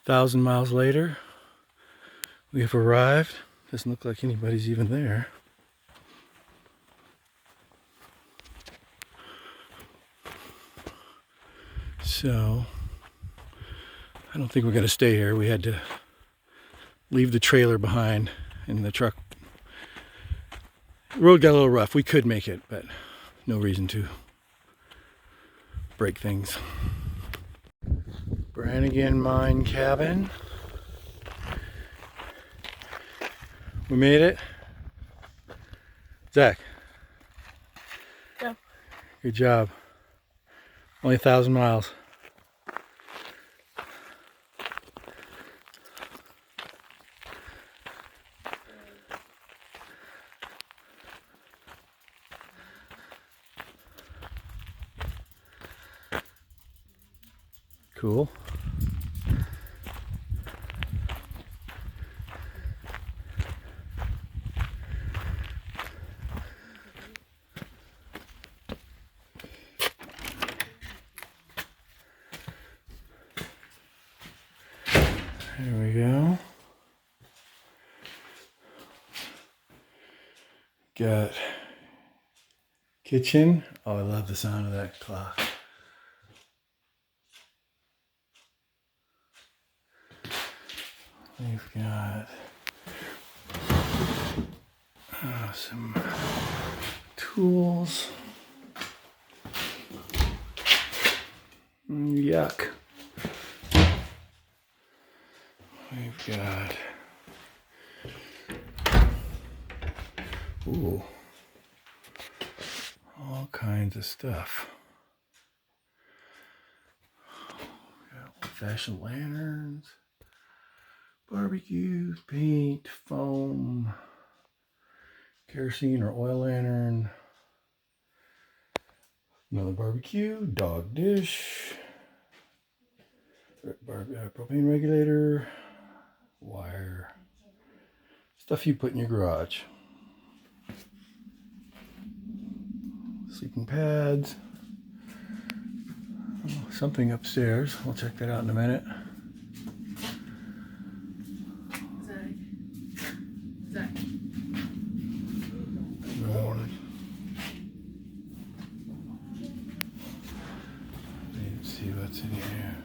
1,000 miles later, we have arrived. Doesn't look like anybody's even there. So, I don't think we're going to stay here. We had to leave the trailer behind in the truck. The road got a little rough. We could make it, but no reason to break things. Brannigan Mine Cabin. We made it. Zach. Yeah. Good job. Only 1,000 miles. Cool. There we go. Got kitchen. Oh, I love the sound of that clock. We've got some tools. Yuck. We've got all kinds of stuff. Got old-fashioned lanterns, barbecues, paint, foam, kerosene or oil lantern, another barbecue, dog dish, propane regulator, wire, stuff you put in your garage. Sleeping pads. Oh, something upstairs. We'll check that out in a minute. Zach. Good morning. Let's see what's in here.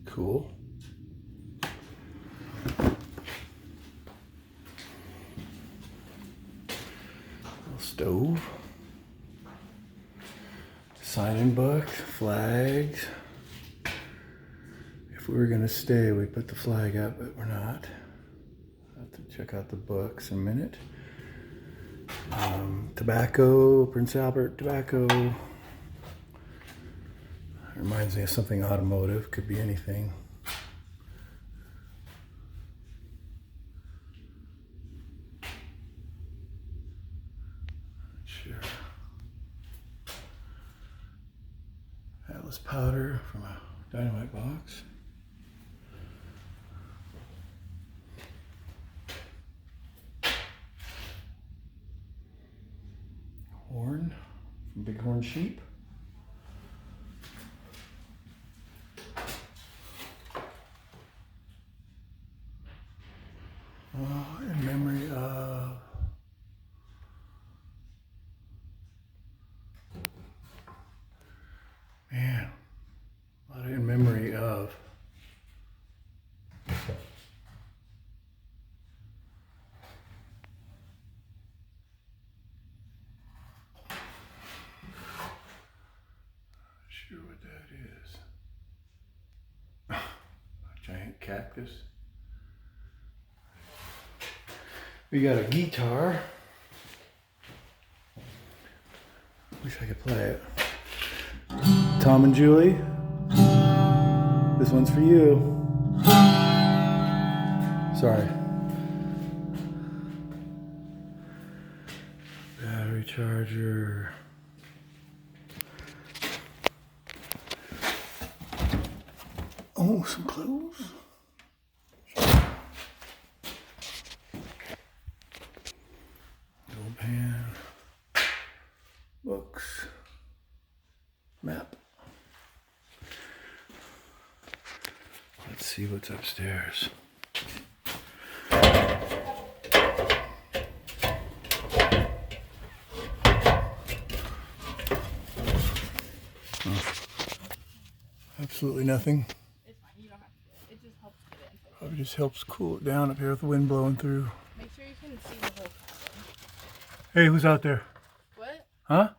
Cool. Stove, sign-in book, flags. If we were going to stay, we'd put the flag up, but we're not. I'll have to check out the books in a minute. Tobacco, Prince Albert tobacco. Reminds me of something automotive, could be anything. Sure. Atlas powder from a dynamite box. Horn from Bighorn sheep. In memory of man, a lot in memory of not sure what that is. A giant cactus. We got a guitar. Wish I could play it. Tom and Julie, this one's for you. Sorry. Battery charger. Oh, some clothes. Old pan. Books. Map. see what's upstairs. Absolutely nothing. It's fine. You don't have to. It just helps get it. Probably just helps cool it down up here with the wind blowing through. Make sure you can see the whole cabin. Hey, who's out there? What? Huh?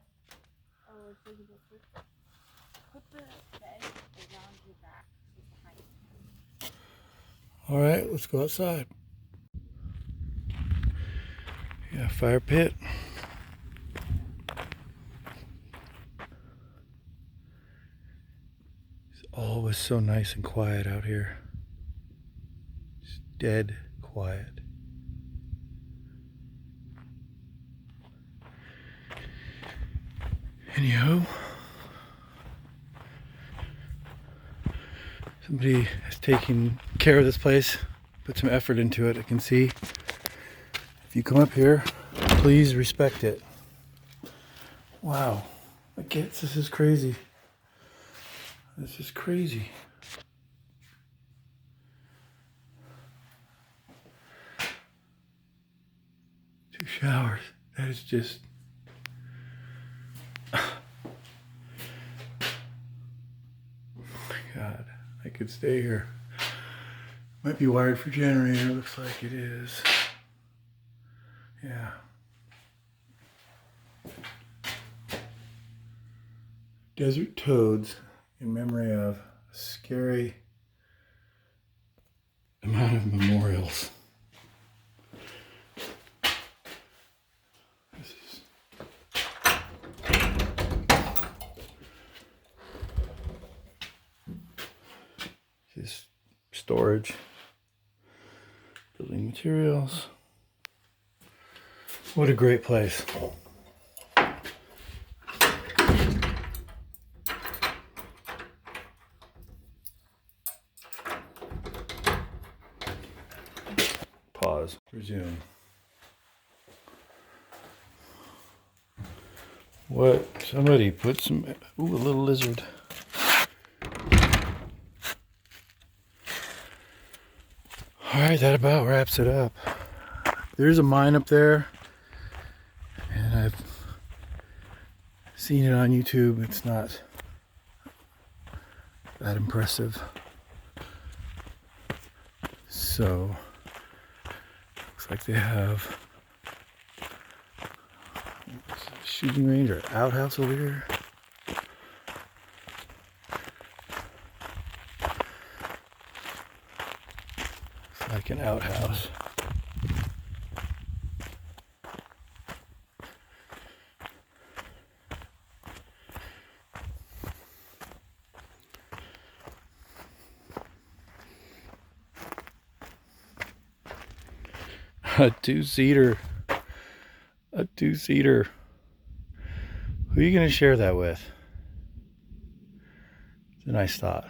Oh, it's visible too. Put the bed around your back. It's behind you. All right, let's go outside. Yeah, fire pit. It's always so nice and quiet out here. It's dead quiet. Anyhow, somebody has taken care of this place, put some effort into it. I can see. If you come up here, please respect it. Wow, this is crazy. This is crazy. Two showers. That is just. God, I could stay here. Might be wired for generator, looks like it is. Yeah. Desert toads in memory of a scary amount of memorials. This is just storage, building materials. What a great place. Pause. Resume. What? Somebody put some. Ooh, a little lizard. Alright, that about wraps it up. There's a mine up there, and I've seen it on YouTube. It's not that impressive. So, looks like they have a shooting range or outhouse over here. It's like an outhouse. A two-seater. A two-seater. Who are you going to share that with? It's a nice thought.